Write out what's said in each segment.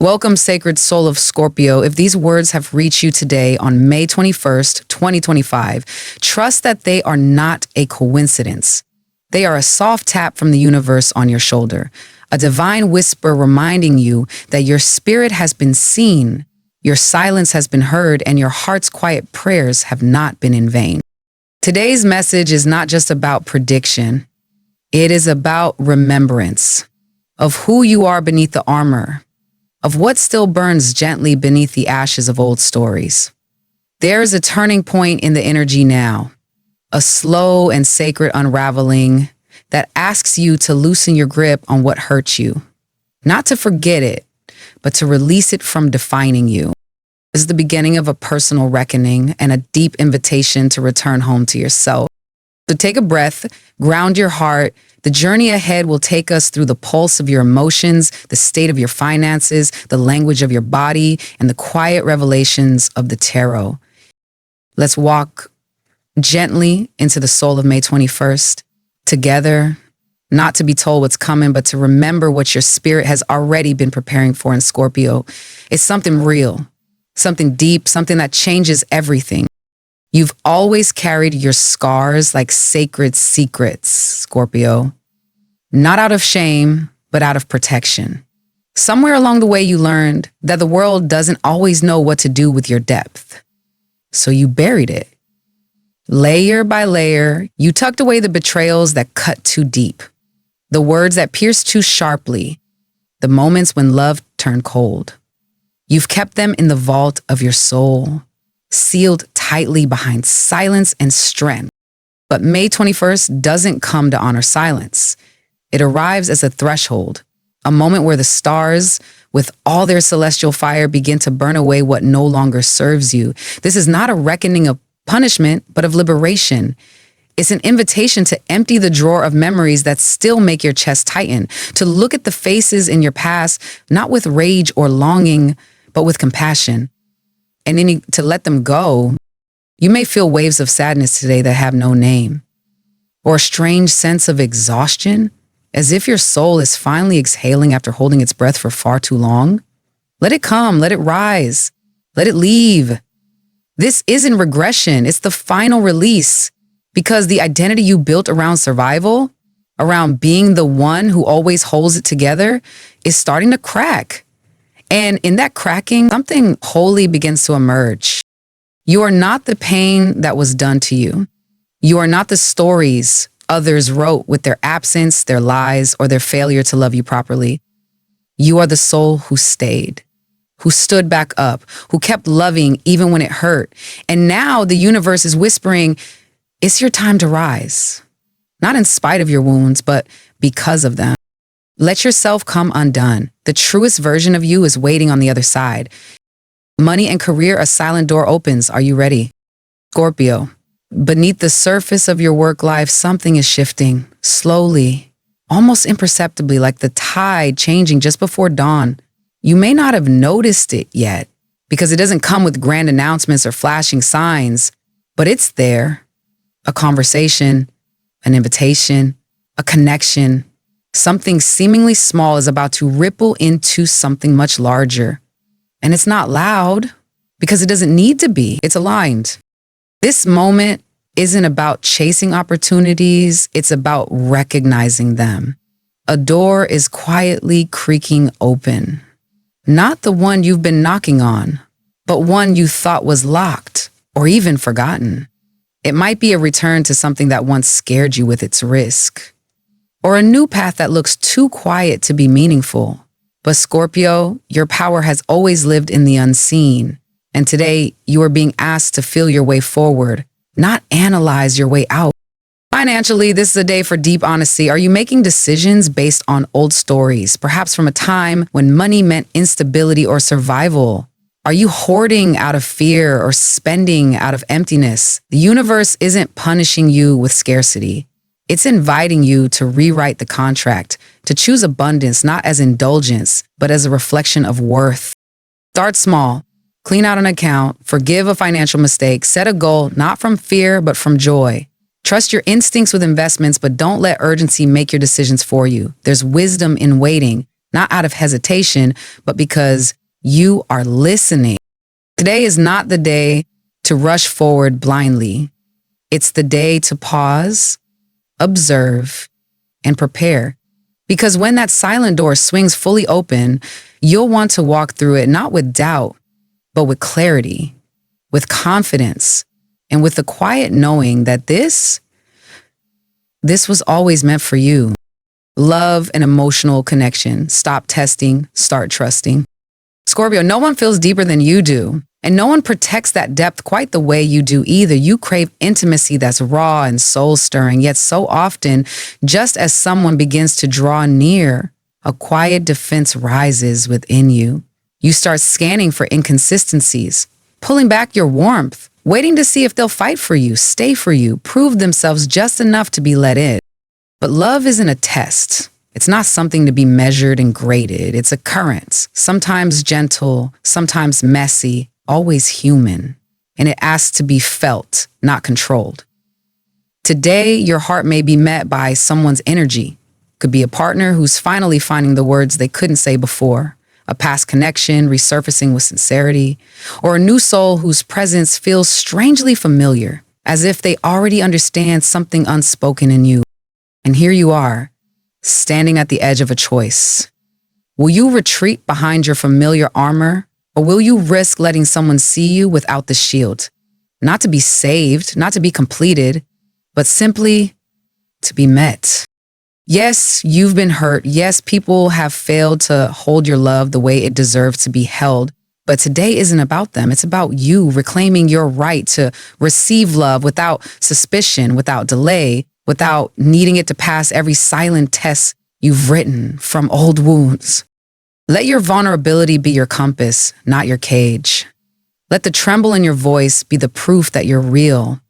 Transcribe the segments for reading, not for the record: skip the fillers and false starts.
Welcome, sacred soul of Scorpio. If these words have reached you today on May 21st, 2025, trust that they are not a coincidence. They are a soft tap from the universe on your shoulder, a divine whisper reminding you that your spirit has been seen, your silence has been heard, and your heart's quiet prayers have not been in vain. Today's message is not just about prediction. It is about remembrance of who you are beneath the armor, of what still burns gently beneath the ashes of old stories. There is a turning point in the energy now, a slow and sacred unraveling that asks you to loosen your grip on what hurt you, not to forget it, but to release it from defining you. This is the beginning of a personal reckoning and a deep invitation to return home to yourself. So take a breath, ground your heart. The journey ahead will take us through the pulse of your emotions, the state of your finances, the language of your body, and the quiet revelations of the tarot. Let's walk gently into the soul of May 21st, together, not to be told what's coming, but to remember what your spirit has already been preparing for in Scorpio. It's something real, something deep, something that changes everything. You've always carried your scars like sacred secrets, Scorpio. Not out of shame, but out of protection. Somewhere along the way, you learned that the world doesn't always know what to do with your depth. So you buried it. Layer by layer, you tucked away the betrayals that cut too deep, the words that pierced too sharply, the moments when love turned cold. You've kept them in the vault of your soul, sealed tightly behind silence and strength. But May 21st doesn't come to honor silence. It arrives as a threshold, a moment where the stars, with all their celestial fire, begin to burn away what no longer serves you. This is not a reckoning of punishment, but of liberation. It's an invitation to empty the drawer of memories that still make your chest tighten, to look at the faces in your past, not with rage or longing, but with compassion. And then to let them go. You may feel waves of sadness today that have no name, or a strange sense of exhaustion, as if your soul is finally exhaling after holding its breath for far too long. Let it come, let it rise, let it leave. This isn't regression, it's the final release, because the identity you built around survival, around being the one who always holds it together, is starting to crack. And in that cracking, something holy begins to emerge. You are not the pain that was done to you. You are not the stories others wrote with their absence, their lies, or their failure to love you properly. You are the soul who stayed, who stood back up, who kept loving even when it hurt. And now the universe is whispering, it's your time to rise. Not in spite of your wounds, but because of them. Let yourself come undone. The truest version of you is waiting on the other side. Money and career, a silent door opens. Are you ready? Scorpio, beneath the surface of your work life, something is shifting, slowly, almost imperceptibly, like the tide changing just before dawn. You may not have noticed it yet, because it doesn't come with grand announcements or flashing signs, but it's there. A conversation, an invitation, a connection. Something seemingly small is about to ripple into something much larger. And it's not loud, because it doesn't need to be. It's aligned. This moment isn't about chasing opportunities. It's about recognizing them. A door is quietly creaking open. Not the one you've been knocking on, but one you thought was locked or even forgotten. It might be a return to something that once scared you with its risk, or a new path that looks too quiet to be meaningful. But Scorpio, your power has always lived in the unseen. And today, you are being asked to feel your way forward, not analyze your way out. Financially, this is a day for deep honesty. Are you making decisions based on old stories, perhaps from a time when money meant instability or survival? Are you hoarding out of fear or spending out of emptiness? The universe isn't punishing you with scarcity. It's inviting you to rewrite the contract, to choose abundance not as indulgence, but as a reflection of worth. Start small. Clean out an account, forgive a financial mistake, set a goal not from fear, but from joy. Trust your instincts with investments, but don't let urgency make your decisions for you. There's wisdom in waiting, not out of hesitation, but because you are listening. Today is not the day to rush forward blindly. It's the day to pause, observe, and prepare. Because when that silent door swings fully open, you'll want to walk through it not with doubt, but with clarity, with confidence, and with the quiet knowing that this was always meant for you. Love and emotional connection. Stop testing, start trusting. Scorpio, no one feels deeper than you do. And no one protects that depth quite the way you do either. You crave intimacy that's raw and soul-stirring, yet so often, just as someone begins to draw near, a quiet defense rises within you. You start scanning for inconsistencies, pulling back your warmth, waiting to see if they'll fight for you, stay for you, prove themselves just enough to be let in. But love isn't a test. It's not something to be measured and graded. It's a current, sometimes gentle, sometimes messy, always human, and it asks to be felt, not controlled. Today, your heart may be met by someone's energy. Could be a partner who's finally finding the words they couldn't say before, a past connection resurfacing with sincerity, or a new soul whose presence feels strangely familiar, as if they already understand something unspoken in you. And here you are, standing at the edge of a choice. Will you retreat behind your familiar armor? Or will you risk letting someone see you without the shield? Not to be saved, not to be completed, but simply to be met. Yes, you've been hurt. Yes, people have failed to hold your love the way it deserves to be held. But today isn't about them. It's about you reclaiming your right to receive love without suspicion, without delay, without needing it to pass every silent test you've written from old wounds. Let your vulnerability be your compass, not your cage. Let the tremble in your voice be the proof that you're real.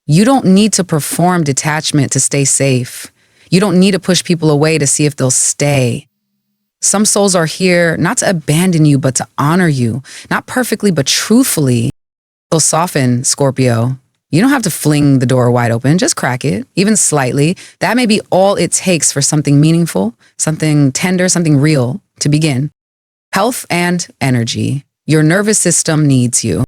You don't need to perform detachment to stay safe. You don't need to push people away to see if they'll stay. Some souls are here not to abandon you, but to honor you, not perfectly, but truthfully. So soften, Scorpio. You don't have to fling the door wide open, just crack it, even slightly. That may be all it takes for something meaningful, something tender, something real to begin. Health and energy. Your nervous system needs you.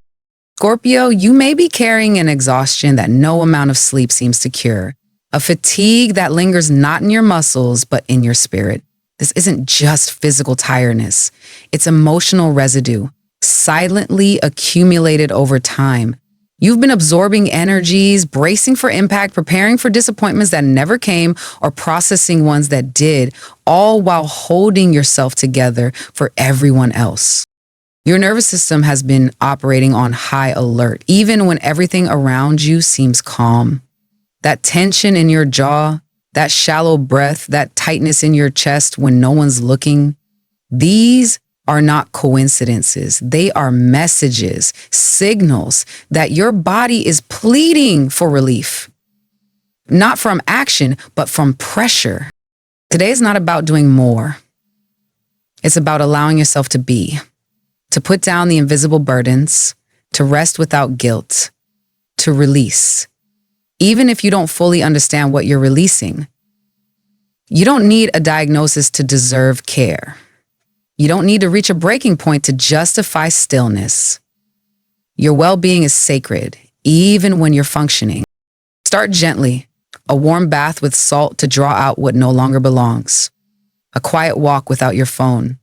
Scorpio, you may be carrying an exhaustion that no amount of sleep seems to cure. A fatigue that lingers not in your muscles, but in your spirit. This isn't just physical tiredness. It's emotional residue, silently accumulated over time. You've been absorbing energies, bracing for impact, preparing for disappointments that never came, or processing ones that did, all while holding yourself together for everyone else. Your nervous system has been operating on high alert, even when everything around you seems calm. That tension in your jaw, that shallow breath, that tightness in your chest when no one's looking, these are not coincidences. They are messages, signals that your body is pleading for relief. Not from action, but from pressure. Today is not about doing more. It's about allowing yourself to be, to put down the invisible burdens, to rest without guilt, to release. Even if you don't fully understand what you're releasing. You don't need a diagnosis to deserve care. You don't need to reach a breaking point to justify stillness. Your well-being is sacred, even when you're functioning. Start gently, a warm bath with salt to draw out what no longer belongs. A quiet walk without your phone.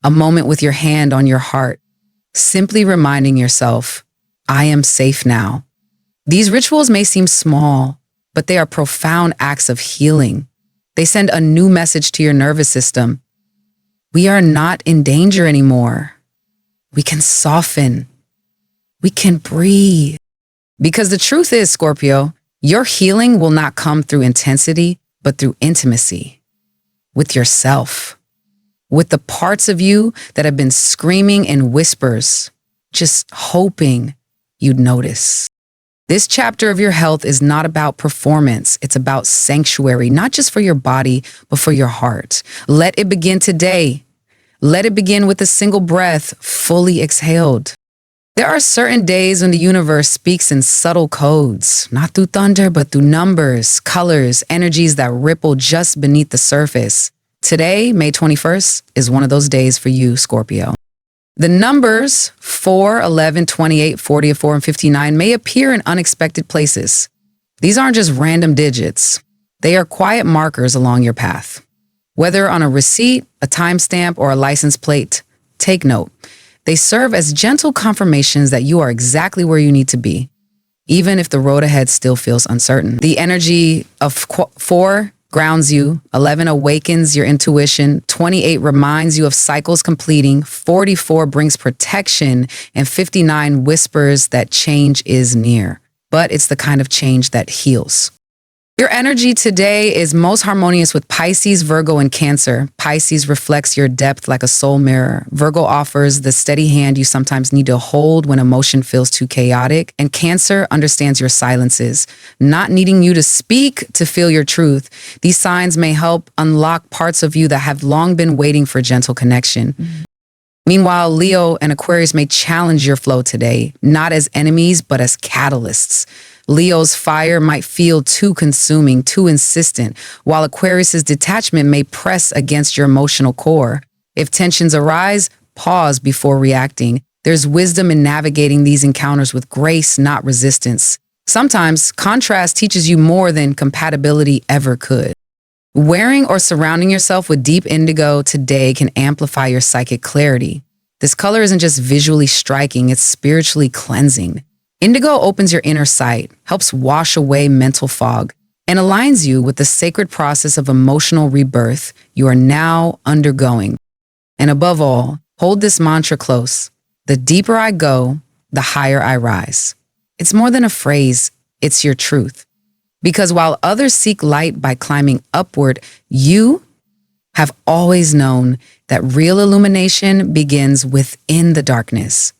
A moment with your hand on your heart, simply reminding yourself, I am safe now. These rituals may seem small, but they are profound acts of healing. They send a new message to your nervous system. We are not in danger anymore. We can soften. We can breathe. Because the truth is, Scorpio, your healing will not come through intensity, but through intimacy with yourself, with the parts of you that have been screaming in whispers, just hoping you'd notice. This chapter of your health is not about performance. It's about sanctuary, not just for your body, but for your heart. Let it begin today. Let it begin with a single breath, fully exhaled. There are certain days when the universe speaks in subtle codes, not through thunder, but through numbers, colors, energies that ripple just beneath the surface. Today, May 21st, is one of those days for you, Scorpio. The numbers 4, 11, 28, 44, and 59 may appear in unexpected places. These aren't just random digits. They are quiet markers along your path. Whether on a receipt, a timestamp, or a license plate, take note. They serve as gentle confirmations that you are exactly where you need to be, even if the road ahead still feels uncertain. The energy of 4 grounds you, 11 awakens your intuition, 28 reminds you of cycles completing, 44 brings protection, and 59 whispers that change is near. But it's the kind of change that heals. Your energy today is most harmonious with Pisces, Virgo, and Cancer. Pisces reflects your depth like a soul mirror. Virgo offers the steady hand you sometimes need to hold when emotion feels too chaotic. And Cancer understands your silences, not needing you to speak to feel your truth. These signs may help unlock parts of you that have long been waiting for gentle connection. Meanwhile, Leo and Aquarius may challenge your flow today, not as enemies, but as catalysts. Leo's fire might feel too consuming, too insistent, while Aquarius's detachment may press against your emotional core. If tensions arise, pause before reacting. There's wisdom in navigating these encounters with grace, not resistance. Sometimes contrast teaches you more than compatibility ever could. Wearing or surrounding yourself with deep indigo today can amplify your psychic clarity. This color isn't just visually striking, it's spiritually cleansing. Indigo opens your inner sight, helps wash away mental fog, and aligns you with the sacred process of emotional rebirth you are now undergoing. And above all, hold this mantra close. The deeper I go, the higher I rise. It's more than a phrase, it's your truth. Because while others seek light by climbing upward, you have always known that real illumination begins within the darkness.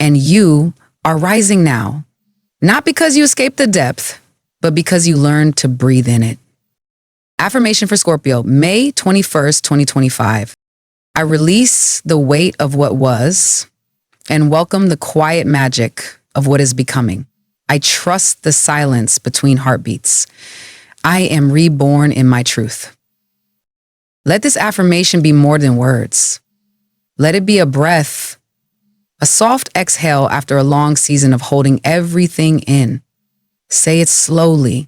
And you are rising now, not because you escaped the depth, but because you learned to breathe in it. Affirmation for Scorpio, May 21st, 2025. I release the weight of what was and welcome the quiet magic of what is becoming. I trust the silence between heartbeats. I am reborn in my truth. Let this affirmation be more than words. Let it be a breath, a soft exhale after a long season of holding everything in. Say it slowly.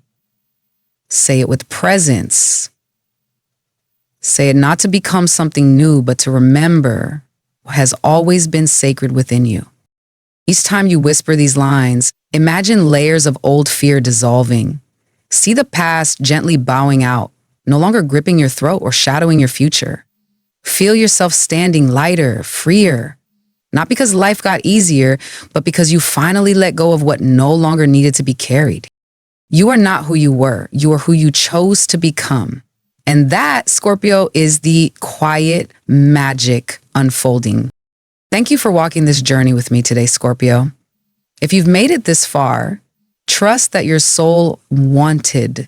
Say it with presence. Say it not to become something new, but to remember what has always been sacred within you. Each time you whisper these lines, imagine layers of old fear dissolving. See the past gently bowing out, no longer gripping your throat or shadowing your future. Feel yourself standing lighter, freer. Not because life got easier, but because you finally let go of what no longer needed to be carried. You are not who you were. You are who you chose to become. And that, Scorpio, is the quiet magic unfolding. Thank you for walking this journey with me today, Scorpio. If you've made it this far, trust that your soul needed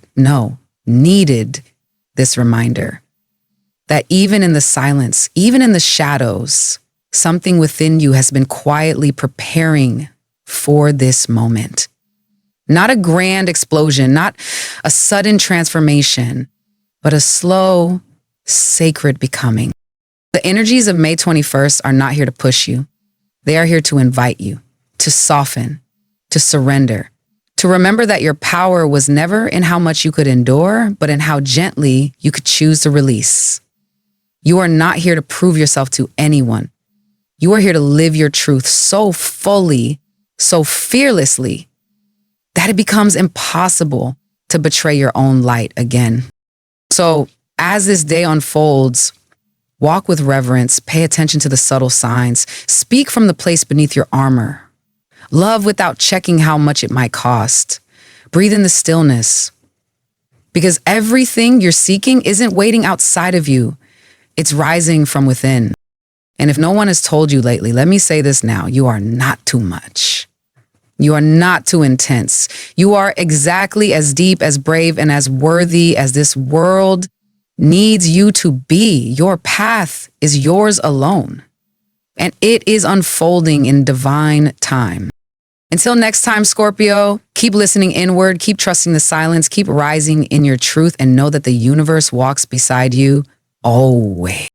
this reminder. That even in the silence, even in the shadows, something within you has been quietly preparing for this moment. Not a grand explosion, not a sudden transformation, but a slow, sacred becoming. The energies of May 21st are not here to push you. They are here to invite you, to soften, to surrender, to remember that your power was never in how much you could endure, but in how gently you could choose to release. You are not here to prove yourself to anyone. You are here to live your truth so fully, so fearlessly, that it becomes impossible to betray your own light again. So as this day unfolds, walk with reverence, pay attention to the subtle signs, speak from the place beneath your armor. Love without checking how much it might cost. Breathe in the stillness. Because everything you're seeking isn't waiting outside of you. It's rising from within. And if no one has told you lately, let me say this now. You are not too much. You are not too intense. You are exactly as deep, as brave, and as worthy as this world needs you to be. Your path is yours alone. And it is unfolding in divine time. Until next time, Scorpio, keep listening inward, keep trusting the silence, keep rising in your truth, and know that the universe walks beside you always.